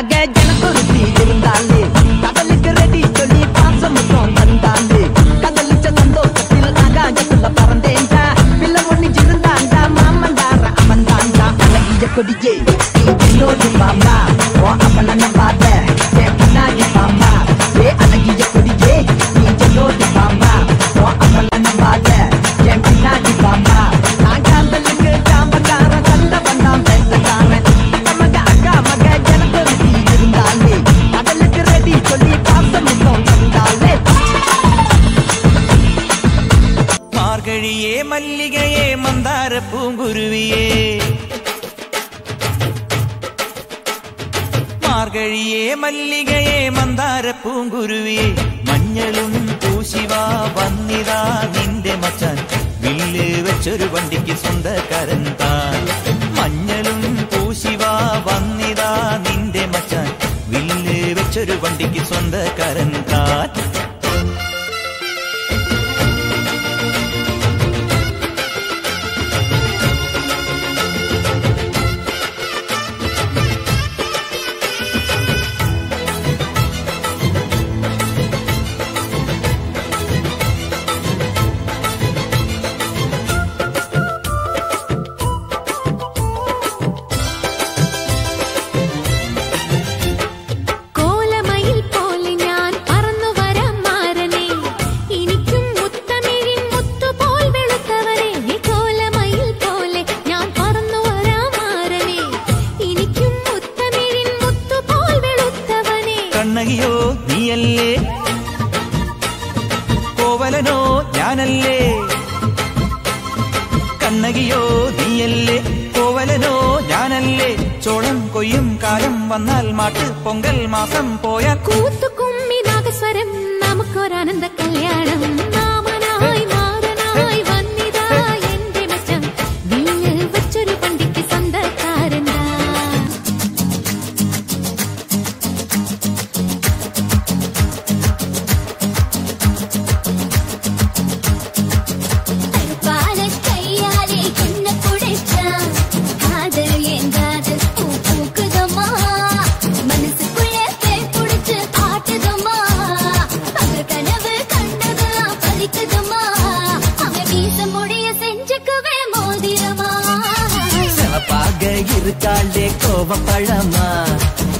நமக்காக ஜனக்குருத்தி இருந்தாலே கடலுக்கு ரெடி சொல்லி பாசம் மட்டும் தந்தாலே கடலிச்ச சந்தோஷத்தில் ஆகாயத்துல பறந்தேன்டா பிள்ளை ஒண்ணிச்சிருந்தாண்டா மாமண்டார அவன்தாண்டா அழகிய கொடியே என்னோடு பாம்பா ஓ அப்பன நம்பாத என் பின்னாடி பாம்பா அழகிய கொடியே நீ என்னோடு பாம்பா ஓ அப்பன நம்பாத என் பின்னாடி பாம்பா நான் காந்தலுக்கு காம்பக்காரன் கண்ட பண்ணாம் பேசக்காரன் நமக்கு அக்கா மக ஜனக்குருத்தி இருந்தாலே கடலுக்கு ரெடி சொல்லி பாசம் மட்டும் தந்தாலே மார்கழியே மல்லிகையே மந்தார பூங்குருவியே மார்கழியே மல்லிகையே மந்தார പൂങ്കുരുവിയെ മഞ്ഞളും പൂശിവാ വന്നിതാ നിന്റെ മച്ചാൻ വില്ല് വെച്ചൊരു വണ്ടിക്ക് സ്വന്തക്കാരൻ താൻ മഞ്ഞളും പൂശിവാ വന്നിതാ നിന്റെ മച്ചാൻ വില്ല് വെച്ചൊരു വണ്ടിക്ക് സ്വന്തക്കാരൻ താൻ കണ്ണകിയോ നീയല്ലേ കോവലനോ ഞാനല്ലേ കണ്ണകിയോ നീയല്ലേ കോവലനോ ഞാനല്ലേ ചോളം കൊയ്യും കാലം വന്നാൽ മാട്ട് പൊങ്കൽ മാസം പോയ കൂത്തുകുമ്മി നാഗസ്വരം നമുക്കൊരാനന്ദ കല്യാണം മാമനായി മാറനായി വന്നിതാ എന്റെ മച്ചം വില്ല് വെച്ചൊരു പണ്ടിക്ക് സ്വന്തക്കാരനാ இருக்காளே கோவப்பழமா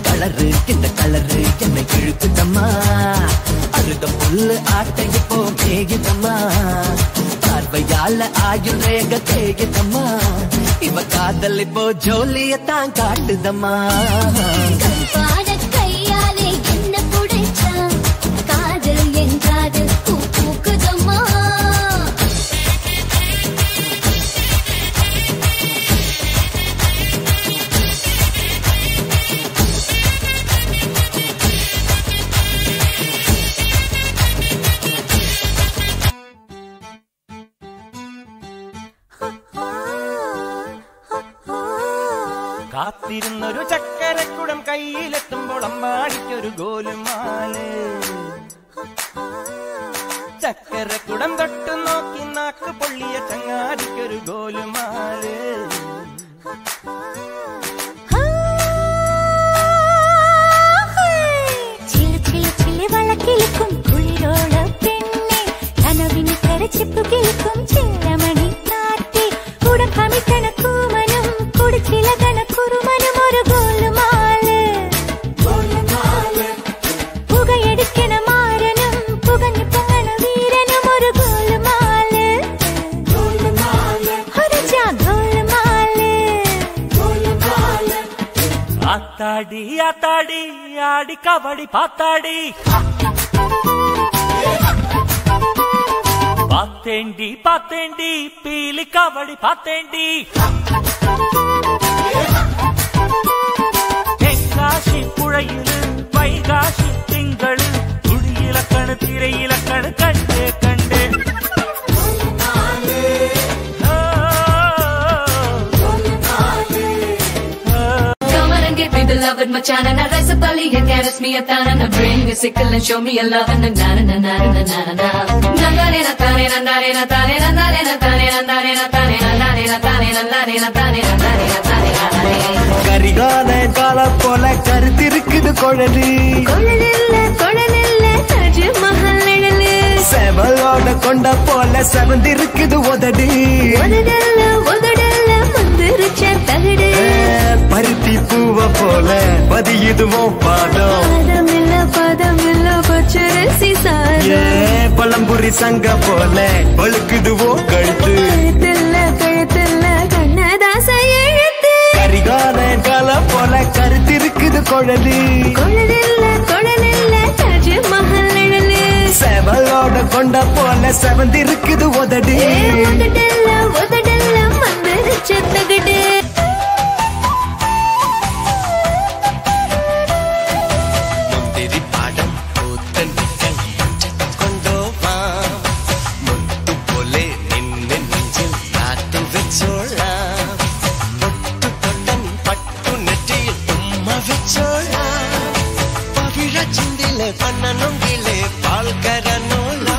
கலரு இந்த கலரு என்னை இழுக்குதம்மா அழுத புல்லு ஆட்டை இப்போ கேக்குதம்மா பார்வையால ஆயுள் ரேக தேகுதம்மா இவ காதல் இப்போ ஜோலியத்தான் காட்டுதம்மா கையாலே என்ன புடைச்சா காதல் என் காதல் பூக்குதம்மா കാത്തിരുന്നൊരു ചക്കരക്കുടം കയ്യിലെത്തുമ്പോൾ അമ്മാടിക്കൊരു ഗോലുമാല് ചക്കരക്കുടം തൊട്ടു നോക്കി നാക്ക് പൊള്ളിയ ചങ്ങാടിക്കൊരു ഗോലുമാല് വളക്കിളിക്കും കുളിരോള പെണ്ണെ കനവിന് കരച്ചിപ്പു കിളിക്കും ചെല്ലമണി കാറ്റി കുട കമിത്തന കൂമനും കുടിച്ചില കണക്കുറുമനും ഒരു ഗോലുമാല് പുകയെടുക്കണ മാരനും പുകഞ്ഞു പൊങ്ങണ വീരനും ഒരു ഗോലുമാല് ഒരു ഗോലുമാല് ആത്താടി ആത്താടി ആടി കബഡി പാത്താടി പാത്തേണ്ടി പാത്തേണ്ടി പീലി കബഡി പാത്തേണ്ടി തെങ്കാശി പുഴയില് വൈകാശി തിങ്കള് തുടിയിലക്കണ് തിരയിലക്കണ് കണ്ടേ കണ്ടേ The love with my chana na raisa pali and caress me a tana na bring a sickle and show me a love and na na na na na na na na na na tane na tane na tane na tane na tane na tane na tane na tane na tane na tane na tane na tane na tane Karikala கால போல கருத்திருக்குது குழலு குழலில்ல தாஜ்மஹல் நிழலு செவலோட கொண்ட போல செவந்திருக்குது உதடு உதடல்ல மந்திருச்ச தகடு பருத்தி பூவ போல பதியுதுவோ பாதம் பாதமில்ல பச்சரிசி சாதம் பழம்புரி சங்க போல பழுக்குதுவோ கழுத்து கழுத்துல கண்ணதாச எழுத்து கரிகால கால போல கருத்திருக்குது குழலு குழலில்ல தாஜ்மஹல் நிழலு செவலோட கொண்ட போல செவந்திருக்குது உதடு உதடல்ல மந்திருச்ச தகடு பன்னொங்கிலே பால்கரனோலா